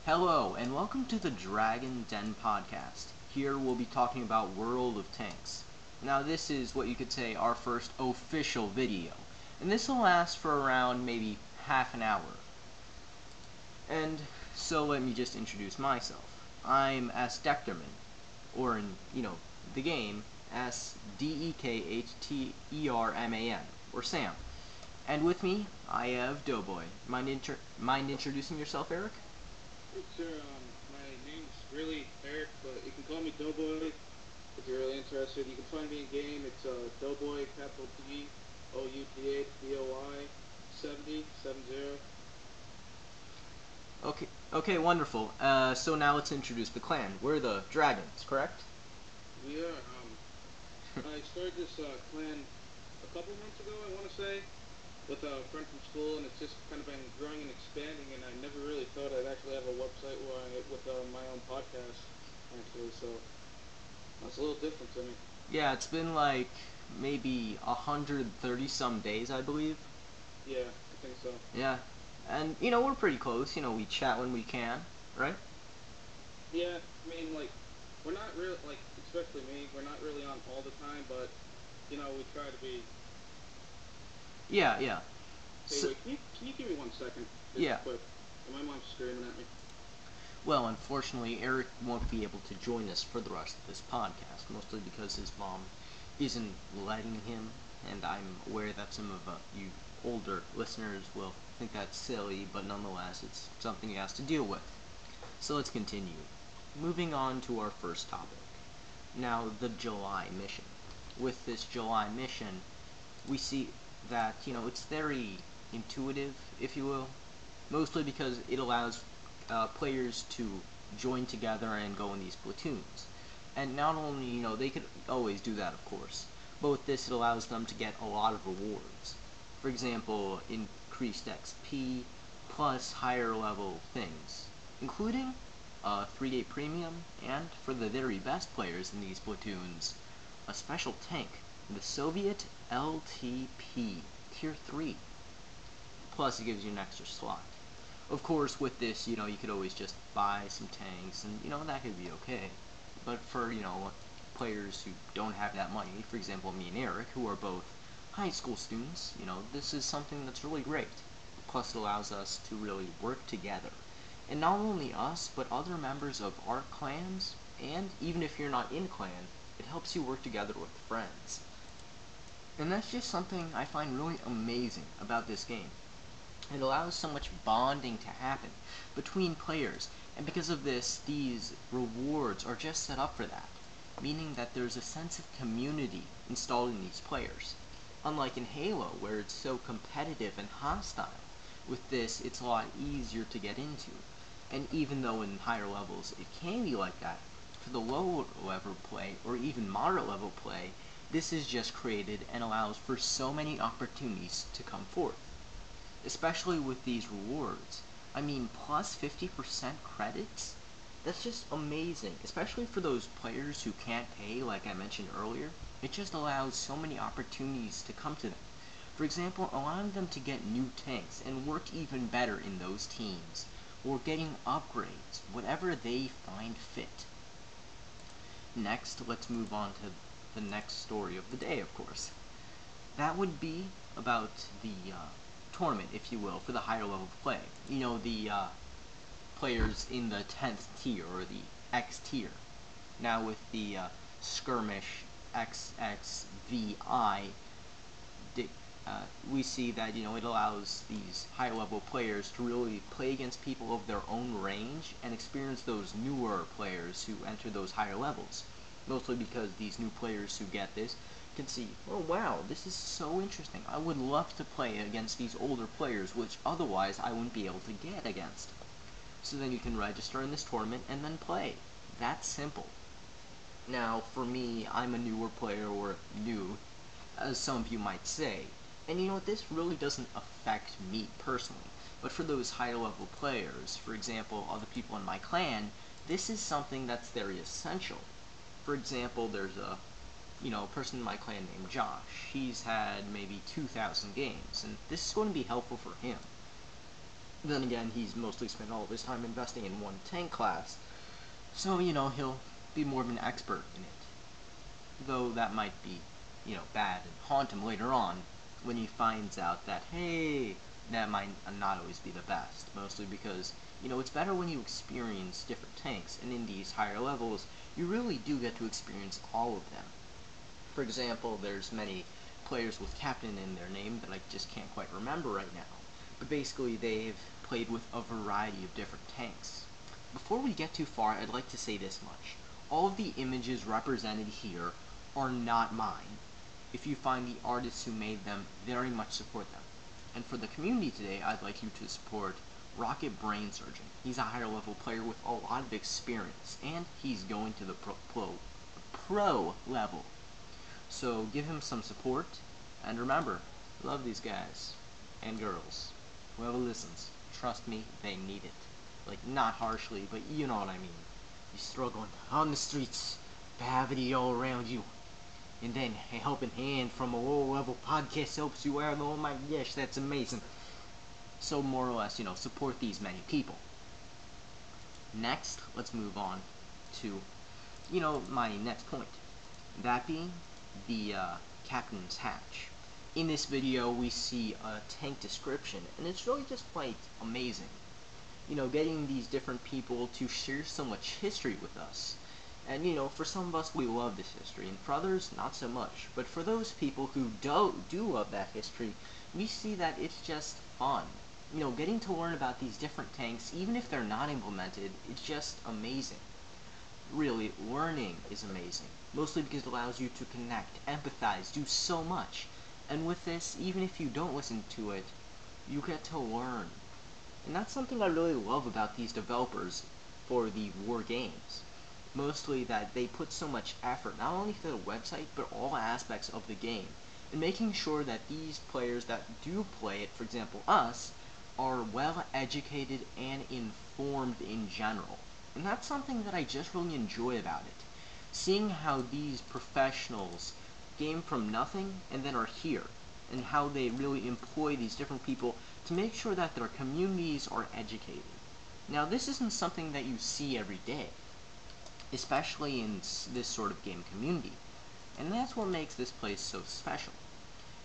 Hello, and welcome to the Dragon Den podcast. Here we'll be talking about World of Tanks. Now this is what you could say our first official video, and this will last for around maybe half an hour. And so let me just introduce myself. I'm S. Dekterman, or in, the game, S-D-E-K-H-T-E-R-M-A-N, or Sam. And with me, I have Doughboy. Mind introducing yourself, Eric? Sure, my name's really Eric, but you can call me Doughboy if you're really interested. You can find me in game. It's Doughboy, capital D, O-U-T-H, B-O-Y, 70. Okay, wonderful. So now let's introduce the clan. We're the Dragons, correct? We are, I started this clan a couple months ago, I want to say, with a friend from school, and it's just kind of been growing and expanding, and I never really thought I'd actually have a website with my own podcast, actually, so that's a little different to me. Yeah, it's been like maybe 130 some days, I believe. Yeah, I think so. Yeah, and we're pretty close. We chat when we can, right? Yeah, I mean, like, we're not really, like, especially me, we're not really on all the time, but, we try to be. Yeah. Hey, So, wait, can you give me 1 second? Just yeah. quick. My mom's screaming at me. Well, unfortunately, Eric won't be able to join us for the rest of this podcast, mostly because his mom isn't letting him, and I'm aware that some of you older listeners will think that's silly, but nonetheless, it's something he has to deal with. So let's continue. Moving on to our first topic. Now, the July mission. With this July mission, we see that, it's very intuitive, if you will, mostly because it allows players to join together and go in these platoons. And not only, they could always do that, of course, but with this it allows them to get a lot of rewards. For example, increased XP, plus higher level things, including a 3-day premium, and for the very best players in these platoons, a special tank, the Soviet LTP Tier 3. Plus it gives you an extra slot. Of course, with this, you could always just buy some tanks, and, that could be okay. But for, players who don't have that money, for example, me and Eric, who are both high school students, this is something that's really great. Plus, it allows us to really work together. And not only us, but other members of our clans, and even if you're not in clan, it helps you work together with friends. And that's just something I find really amazing about this game. It allows so much bonding to happen between players, and because of this, these rewards are just set up for that, meaning that there's a sense of community installed in these players. Unlike in Halo, where it's so competitive and hostile, with this, it's a lot easier to get into. And even though in higher levels it can be like that, for the lower level play, or even moderate level play, this is just created and allows for so many opportunities to come forth. Especially with these rewards. I mean, plus 50% credits? That's just amazing, especially for those players who can't pay, like I mentioned earlier. It just allows so many opportunities to come to them. For example, allowing them to get new tanks and work even better in those teams, or getting upgrades, whatever they find fit. Next, let's move on to the next story of the day, of course. That would be about the tournament, if you will, for the higher level play. The players in the 10th tier, or the X tier. Now with the skirmish XXVI, we see that, it allows these higher level players to really play against people of their own range and experience those newer players who enter those higher levels. Mostly because these new players who get this can see, oh wow, this is so interesting. I would love to play against these older players, which otherwise I wouldn't be able to get against. So then you can register in this tournament and then play. That's simple. Now, for me, I'm a newer player, or new, as some of you might say. And you know what, this really doesn't affect me personally. But for those higher level players, for example, other people in my clan, this is something that's very essential. For example, there's a person in my clan named Josh. He's had maybe 2,000 games, and this is going to be helpful for him. Then again, he's mostly spent all of his time investing in one tank class, so, he'll be more of an expert in it. Though that might be, bad and haunt him later on when he finds out that, hey, that might not always be the best. Mostly because, it's better when you experience different tanks, and in these higher levels, you really do get to experience all of them. For example, there's many players with captain in their name that I just can't quite remember right now. But basically, they've played with a variety of different tanks. Before we get too far, I'd like to say this much. All of the images represented here are not mine. If you find the artists who made them, very much support them. And for the community today, I'd like you to support Rocket Brain Surgeon. He's a higher level player with a lot of experience, and he's going to the pro level. So give him some support, and remember, love these guys and girls. Whoever listens, trust me, they need it. Like, not harshly, but you know what I mean. You're struggling on the streets, poverty all around you, and then a helping hand from a low-level podcast helps you out. Oh my gosh, that's amazing. So more or less, support these many people. Next, let's move on to, my next point. That being the Captain's Hatch. In this video, we see a tank description, and it's really just quite amazing. Getting these different people to share so much history with us. And, for some of us, we love this history, and for others, not so much. But for those people who do love that history, we see that it's just fun. Getting to learn about these different tanks, even if they're not implemented, it's just amazing. Really, learning is amazing. Mostly because it allows you to connect, empathize, do so much. And with this, even if you don't listen to it, you get to learn. And that's something I really love about these developers for the war games. Mostly that they put so much effort, not only to the website, but all aspects of the game. And making sure that these players that do play it, for example us, are well educated and informed in general. And that's something that I just really enjoy about it. Seeing how these professionals game from nothing and then are here, and how they really employ these different people to make sure that their communities are educated. Now, this isn't something that you see every day, especially in this sort of game community, and that's what makes this place so special.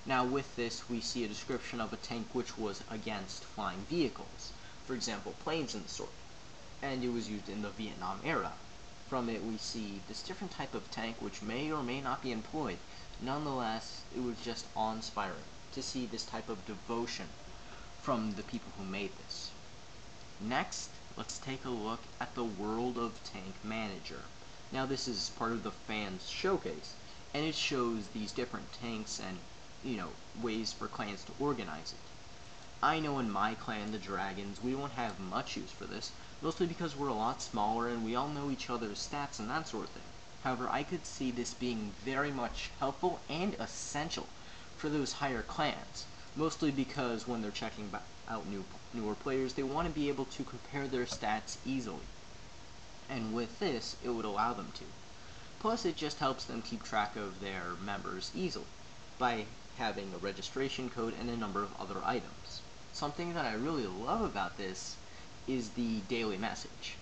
Now, with this, we see a description of a tank which was against flying vehicles, for example, planes and the sort, and it was used in the Vietnam era. From it, we see this different type of tank which may or may not be employed. Nonetheless, it was just awe-inspiring to see this type of devotion from the people who made this. Next, let's take a look at the World of Tank Manager. Now, this is part of the fans showcase, and it shows these different tanks and, ways for clans to organize it. I know in my clan, the Dragons, we won't have much use for this, mostly because we're a lot smaller and we all know each other's stats and that sort of thing. However, I could see this being very much helpful and essential for those higher clans, mostly because when they're checking out newer players, they want to be able to compare their stats easily. And with this, it would allow them to. Plus, it just helps them keep track of their members easily by having a registration code and a number of other items. Something that I really love about this is the daily message.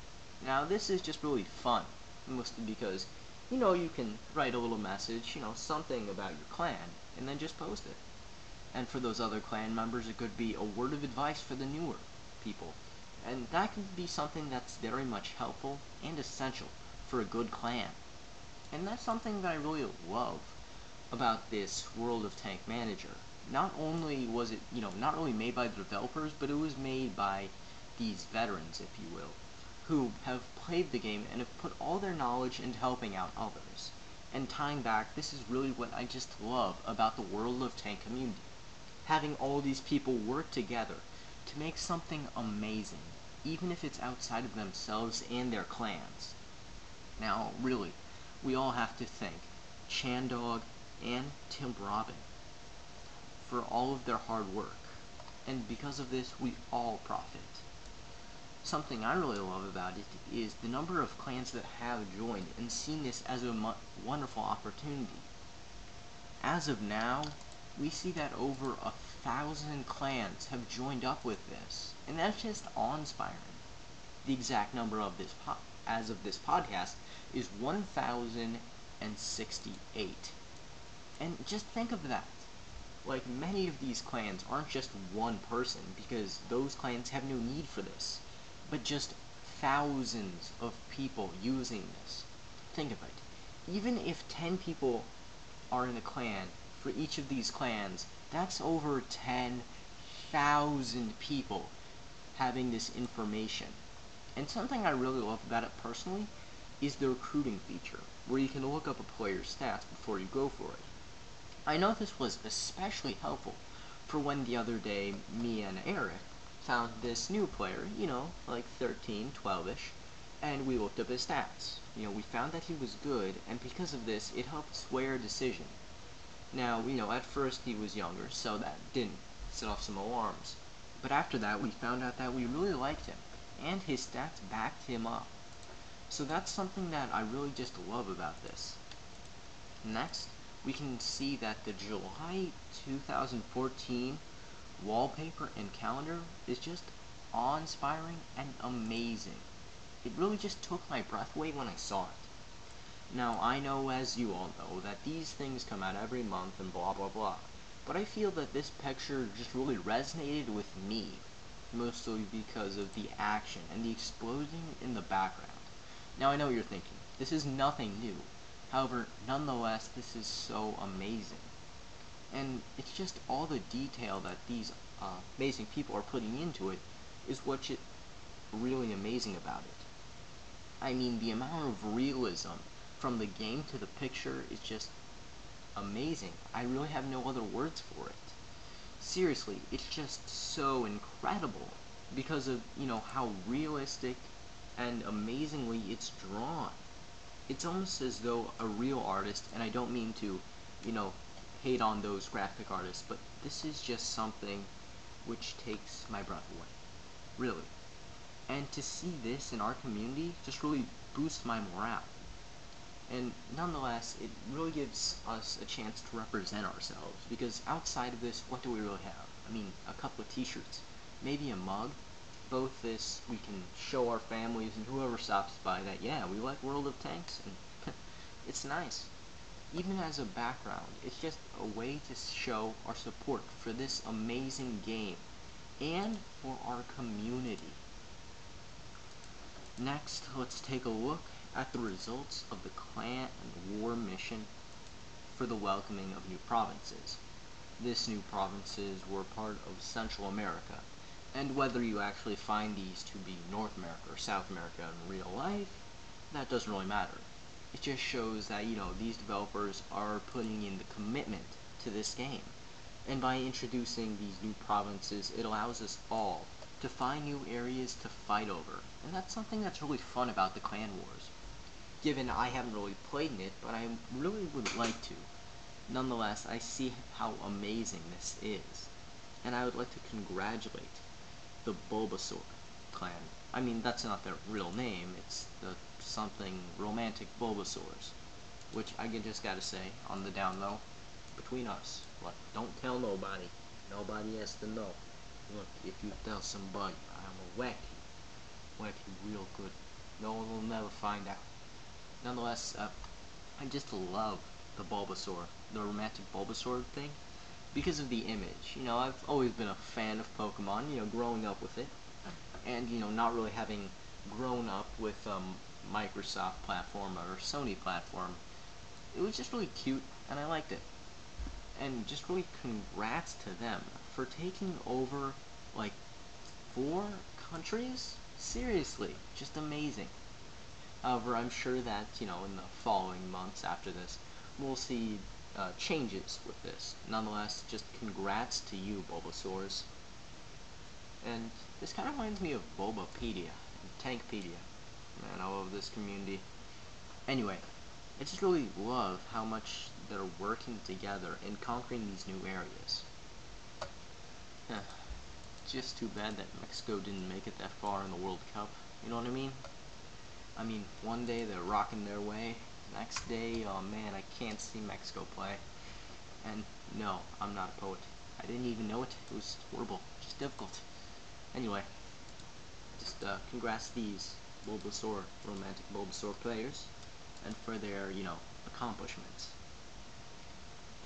Now, this is just really fun, mostly because, you can write a little message, something about your clan, and then just post it. And for those other clan members, it could be a word of advice for the newer people. And that could be something that's very much helpful and essential for a good clan. And that's something that I really love about this World of Tank Manager. Not only was it, not only made by the developers, but it was made by these veterans, if you will, who have played the game and have put all their knowledge into helping out others. And tying back, this is really what I just love about the World of Tank community. Having all these people work together to make something amazing, even if it's outside of themselves and their clans. Now, really, we all have to thank Chandog and Tim Robin for all of their hard work, and because of this, we all profit. Something I really love about it is the number of clans that have joined and seen this as a wonderful opportunity. As of now, we see that over 1,000 clans have joined up with this, and that's just awe-inspiring. The exact number of this as of this podcast is 1,068. And just think of that. Like, many of these clans aren't just one person, because those clans have no need for this, but just thousands of people using this. Think of it. Even if 10 people are in a clan, for each of these clans, that's over 10,000 people having this information. And something I really love about it personally is the recruiting feature, where you can look up a player's stats before you go for it. I know this was especially helpful for when the other day me and Eric found this new player, like 13, 12-ish, and we looked up his stats. We found that he was good, and because of this, it helped sway our decision. Now, at first he was younger, so that didn't set off some alarms. But after that, we found out that we really liked him, and his stats backed him up. So that's something that I really just love about this. Next, we can see that the July 2014 wallpaper and calendar is just awe-inspiring and amazing. It really just took my breath away when I saw it. Now, I know, as you all know, that these things come out every month and blah blah blah, but I feel that this picture just really resonated with me, mostly because of the action and the explosion in the background. Now, I know what you're thinking. This is nothing new. However, nonetheless, this is so amazing. And it's just all the detail that these amazing people are putting into it is what's really amazing about it. I mean, the amount of realism from the game to the picture is just amazing. I really have no other words for it. Seriously, it's just so incredible because of, how realistic and amazingly it's drawn. It's almost as though a real artist, and I don't mean to, hate on those graphic artists, but this is just something which takes my breath away. Really. And to see this in our community just really boosts my morale. And nonetheless, it really gives us a chance to represent ourselves, because outside of this, what do we really have? I mean, a couple of t-shirts, maybe a mug. Both this, we can show our families and whoever stops by that, yeah, we like World of Tanks, and it's nice. Even as a background, it's just a way to show our support for this amazing game, and for our community. Next, let's take a look at the results of the clan and war mission for the welcoming of new provinces. These new provinces were part of Central America, and whether you actually find these to be North America or South America in real life, that doesn't really matter. It just shows that, these developers are putting in the commitment to this game. And by introducing these new provinces, it allows us all to find new areas to fight over. And that's something that's really fun about the Clan Wars. Given I haven't really played in it, but I really would like to. Nonetheless, I see how amazing this is. And I would like to congratulate the Bulbasaur clan. I mean, that's not their real name, it's the something romantic Bulbasaurs. Which I just gotta say, on the down low, between us, look, don't tell nobody. Nobody has to know. Look, if you tell somebody, I'm a whack you real good. No one will never find out. Nonetheless, I just love the Bulbasaur, the romantic Bulbasaur thing, because of the image. I've always been a fan of Pokemon, growing up with it, and, not really having grown up with Microsoft platform or Sony platform. It was just really cute, and I liked it. And just really congrats to them for taking over, like, 4 countries? Seriously, just amazing. However, I'm sure that, in the following months after this, we'll see changes with this. Nonetheless, just congrats to you, Bulbasaurs. And this kind of reminds me of Bulbapedia and Tankpedia. Man, I love this community. Anyway, I just really love how much they're working together and conquering these new areas. Just too bad that Mexico didn't make it that far in the World Cup. You know what I mean? I mean, one day they're rocking their way. Next day, oh man, I can't see Mexico play. And no, I'm not a poet. I I didn't even know it. It was horrible, just difficult. Anyway, just congrats to these Bulbasaur, romantic Bulbasaur players, and for their, accomplishments.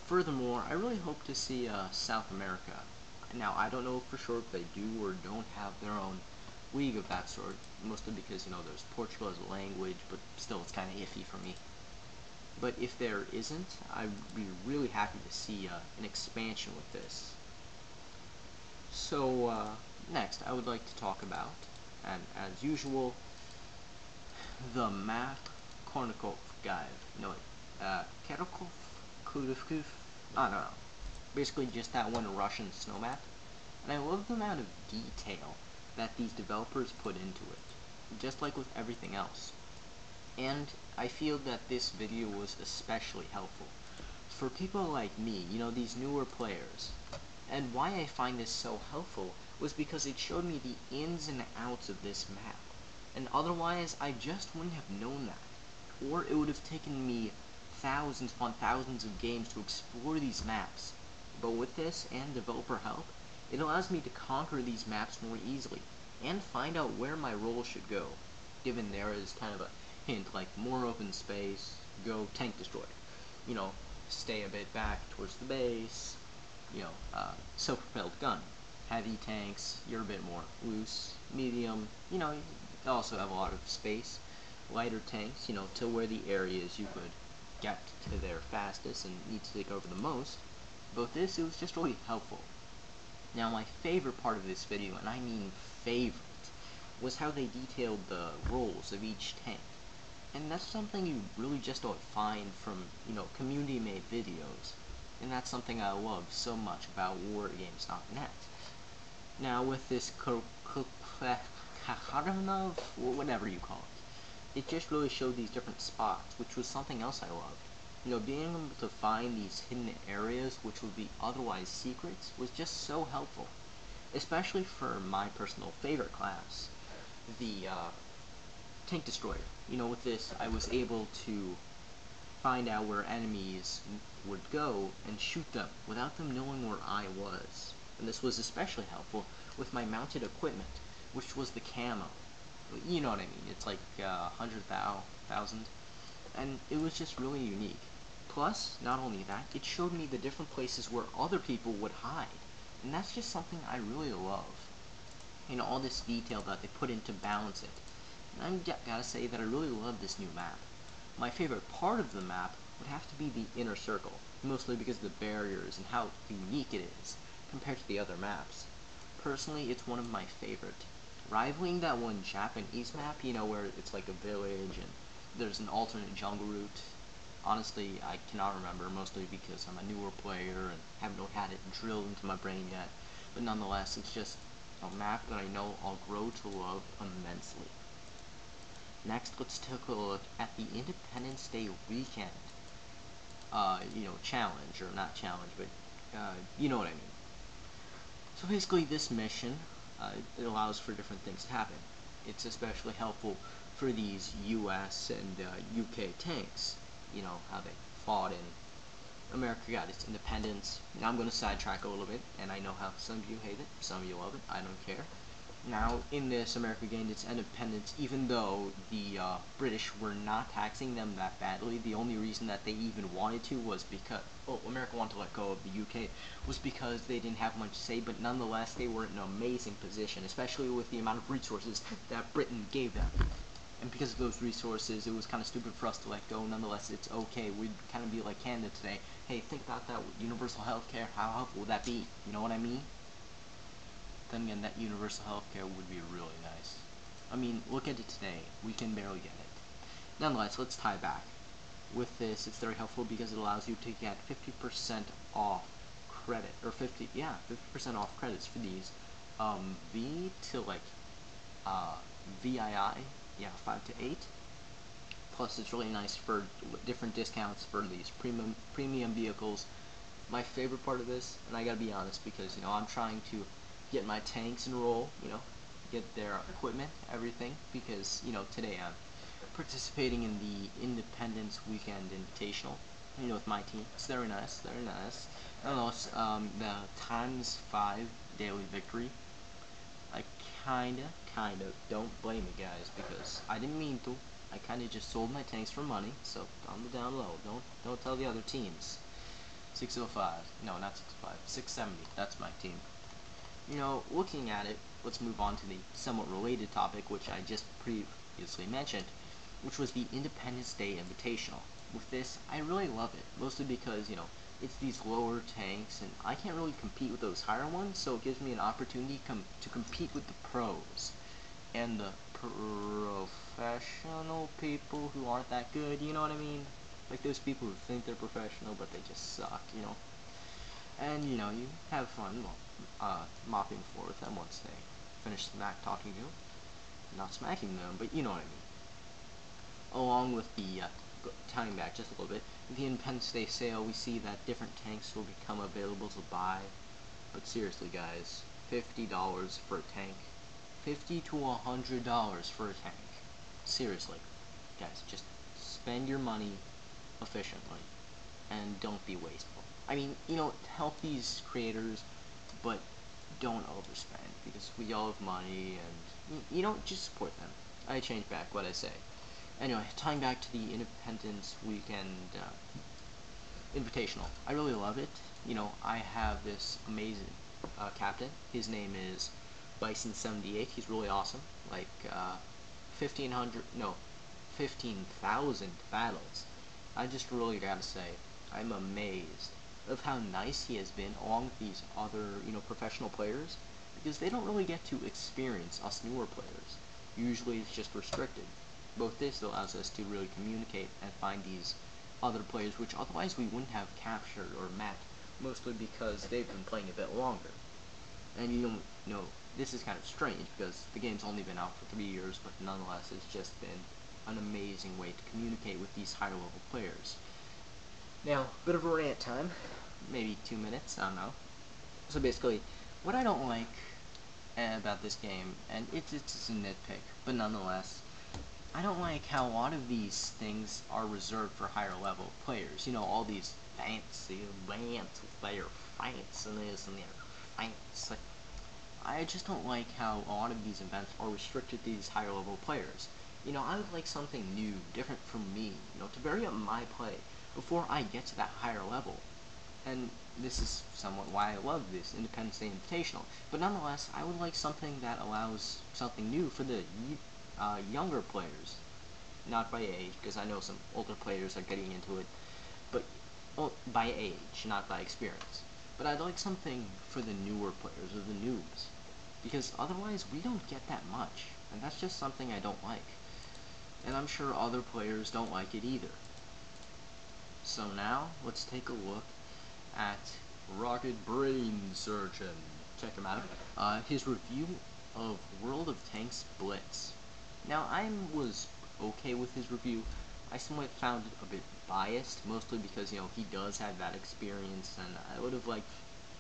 Furthermore, I really hope to see South America. Now, I don't know for sure if they do or don't have their own league of that sort, mostly because, there's Portugal as a language, but still it's kind of iffy for me. But if there isn't, I'd be really happy to see an expansion with this. So, next, I would like to talk about, and as usual, the map Kharkov guide. Kharkov? Kudovkov? I don't know. Basically just that one Russian snow map. And I love the amount of detail that these developers put into it, just like with everything else. And I feel that this video was especially helpful for people like me, these newer players. And why I find this so helpful was because it showed me the ins and outs of this map. And otherwise, I just wouldn't have known that. Or it would have taken me thousands upon thousands of games to explore these maps. But with this and developer help, it allows me to conquer these maps more easily and find out where my role should go, given there is kind of a hint like more open space, go tank destroyer, stay a bit back towards the base, self-propelled gun, heavy tanks, you're a bit more loose, medium, you also have a lot of space, lighter tanks, to where the areas you could get to there fastest and need to take over the most. But this, it was just really helpful. Now, my favorite part of this video, and I mean favorite, was how they detailed the roles of each tank. And that's something you really just don't find from, community-made videos. And that's something I love so much about wargames.net. Now, with this Kharkov, or whatever you call it, it just really showed these different spots, which was something else I loved. Being able to find these hidden areas which would be otherwise secrets was just so helpful. Especially for my personal favorite class, the tank destroyer. With this, I was able to find out where enemies would go and shoot them without them knowing where I was. And this was especially helpful with my mounted equipment, which was the camo. You know what I mean, it's like 100,000, and it was just really unique. Plus, not only that, it showed me the different places where other people would hide, and that's just something I really love. All this detail that they put in to balance it. And I gotta say that I really love this new map. My favorite part of the map would have to be the inner circle, mostly because of the barriers and how unique it is compared to the other maps. Personally, it's one of my favorite, rivaling that one Japanese map, where it's like a village and there's an alternate jungle route. Honestly, I cannot remember, mostly because I'm a newer player and haven't had it drilled into my brain yet. But nonetheless, it's just a map that I know I'll grow to love immensely. Next, let's take a look at the Independence Day weekend, challenge, or not challenge, but, you know what I mean. So basically, this mission, it allows for different things to happen. It's especially helpful for these US and UK tanks, how they fought in America got its independence. Now I'm going to sidetrack a little bit, and I know how some of you hate it, some of you love it, I don't care. Now, in this, America gained its independence, even though the British were not taxing them that badly. The only reason that they even wanted to was because, America wanted to let go of the UK, was because they didn't have much to say, but nonetheless, they were in an amazing position, especially with the amount of resources that Britain gave them. And because of those resources, it was kind of stupid for us to let go. Nonetheless, it's okay. We'd kind of be like Canada today. Hey, think about that. Universal healthcare, how helpful would that be? You know what I mean? Then again, that universal healthcare would be really nice. I mean, look at it today. We can barely get it. Nonetheless, let's tie back. With this, it's very helpful because it allows you to get 50% off credit, or 50% off credits for these V to like VII, 5 to 8. Plus, it's really nice for different discounts for these premium vehicles. My favorite part of this, and I gotta be honest, because I'm trying to get my tanks in roll, get their equipment, everything, because today I'm participating in the Independence Weekend Invitational, with my team. It's very nice, very nice. I don't know, the ×5 daily victory. I kinda don't blame me, guys, because I didn't mean to. I kinda just sold my tanks for money, so on the down low. Don't tell the other teams. 605. No, not 605. 670. That's my team. Looking at it, let's move on to the somewhat related topic, which I just previously mentioned, which was the Independence Day Invitational. With this, I really love it, mostly because, it's these lower tanks, and I can't really compete with those higher ones, so it gives me an opportunity to compete with the pros and the professional people who aren't that good, you know what I mean? Like those people who think they're professional, but they just suck. And, you have fun, mopping the floor with them once they finish smack talking to you. Not smacking them, but you know what I mean. Along with the, tying back just a little bit, with the Independence Day sale, we see that different tanks will become available to buy. But seriously, guys, $50 for a tank. $50 to $100 for a tank. Seriously, guys, just spend your money efficiently and don't be wasteful. I mean, help these creators, but don't overspend, because we all have money, and just support them. I change back what I say. Anyway, tying back to the Independence Weekend Invitational, I really love it. I have this amazing captain. His name is Bison78. He's really awesome. Like 15,000 battles. I just really gotta say, I'm amazed of how nice he has been along with these other, professional players, because they don't really get to experience us newer players. Usually it's just restricted. Both this allows us to really communicate and find these other players which otherwise we wouldn't have captured or met, mostly because they've been playing a bit longer. And this is kind of strange because the game's only been out for 3 years, but nonetheless it's just been an amazing way to communicate with these higher level players. Now, bit of a rant time, maybe 2 minutes, I don't know. So basically, what I don't like about this game, and it's a nitpick, but nonetheless, I don't like how a lot of these things are reserved for higher level players. All these fancy events with their fights and this and their fights. I just don't like how a lot of these events are restricted to these higher level players. I would like something new, different from me, to vary up my play before I get to that higher level. And this is somewhat why I love this Independence Day Invitational. But nonetheless, I would like something that allows something new for the younger players. Not by age, because I know some older players are getting into it, but by age, not by experience. But I'd like something for the newer players, or the noobs, because otherwise we don't get that much, and that's just something I don't like. And I'm sure other players don't like it either. So now, let's take a look at Rocket Brain Surgeon. Check him out. His review of World of Tanks Blitz. Now, I was okay with his review. I somewhat found it a bit biased, mostly because, he does have that experience, and I would have liked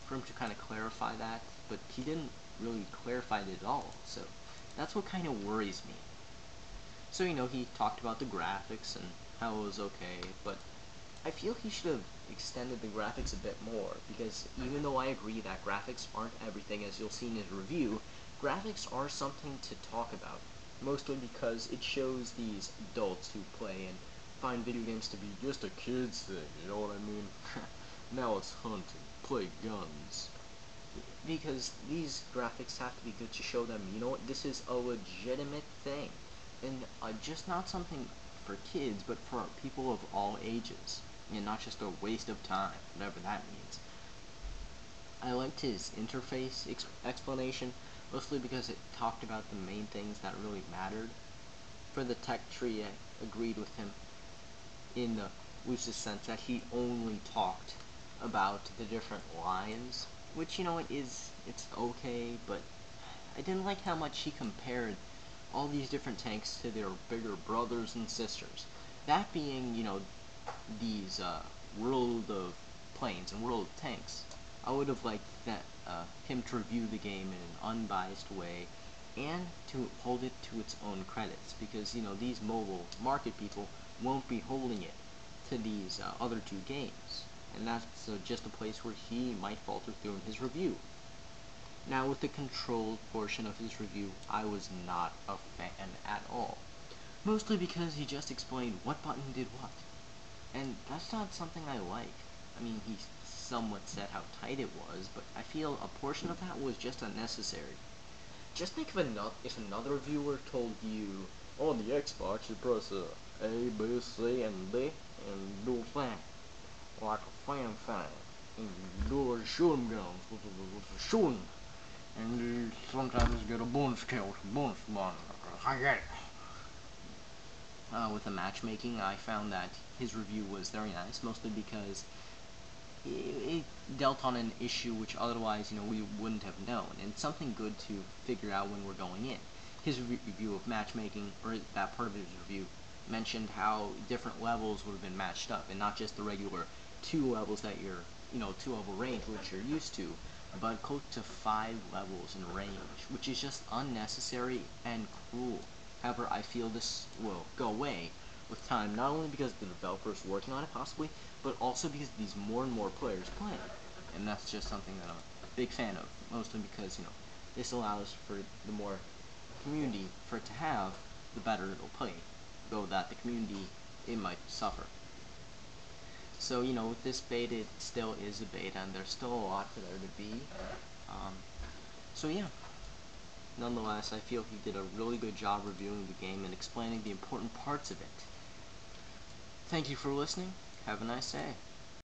for him to kind of clarify that, but he didn't really clarify it at all, so that's what kind of worries me. So, he talked about the graphics and how it was okay, but I feel he should have extended the graphics a bit more, because even though I agree that graphics aren't everything, as you'll see in his review, graphics are something to talk about, mostly because it shows these adults who play and find video games to be just a kid's thing, you know what I mean? Now it's hunting, play guns. Because these graphics have to be good to show them, this is a legitimate thing. And just not something for kids, but for people of all ages. And not just a waste of time, whatever that means. I liked his interface explanation, mostly because it talked about the main things that really mattered. For the tech tree, I agreed with him in the loosest sense that he only talked about the different lines, which, it's okay, but I didn't like how much he compared all these different tanks to their bigger brothers and sisters. That being, these World of Planes and World of Tanks. I would have liked that him to review the game in an unbiased way and to hold it to its own credits, because these mobile market people won't be holding it to these other two games, and that's just a place where he might falter through in his review. Now, with the controlled portion of his review, I was not a fan at all, mostly because he just explained what button did what, and that's not something I like. I mean, he somewhat said how tight it was, but I feel a portion of that was just unnecessary. Just think if another reviewer told you, on the Xbox you press A, B, C, and D, and do that, like a fan fan, and you do shooting guns with a shooting, and you sometimes get a bonus kill with a bonus one. With the matchmaking, I found that his review was very nice, mostly because it dealt on an issue which otherwise, we wouldn't have known, and something good to figure out when we're going in. His review of matchmaking, or that part of his review, mentioned how different levels would have been matched up, and not just the regular 2 levels that you're, 2-level range, which you're used to, but close to 5 levels in range, which is just unnecessary and cruel. However, I feel this will go away with time, not only because the developer's working on it possibly, but also because these more and more players play. And that's just something that I'm a big fan of, mostly because, this allows for the more community for it to have, the better it'll play, though that the community, it might suffer. So, with this beta, it still is a beta, and there's still a lot for there to be. So yeah. Nonetheless, I feel he did a really good job reviewing the game and explaining the important parts of it. Thank you for listening. Have a nice day.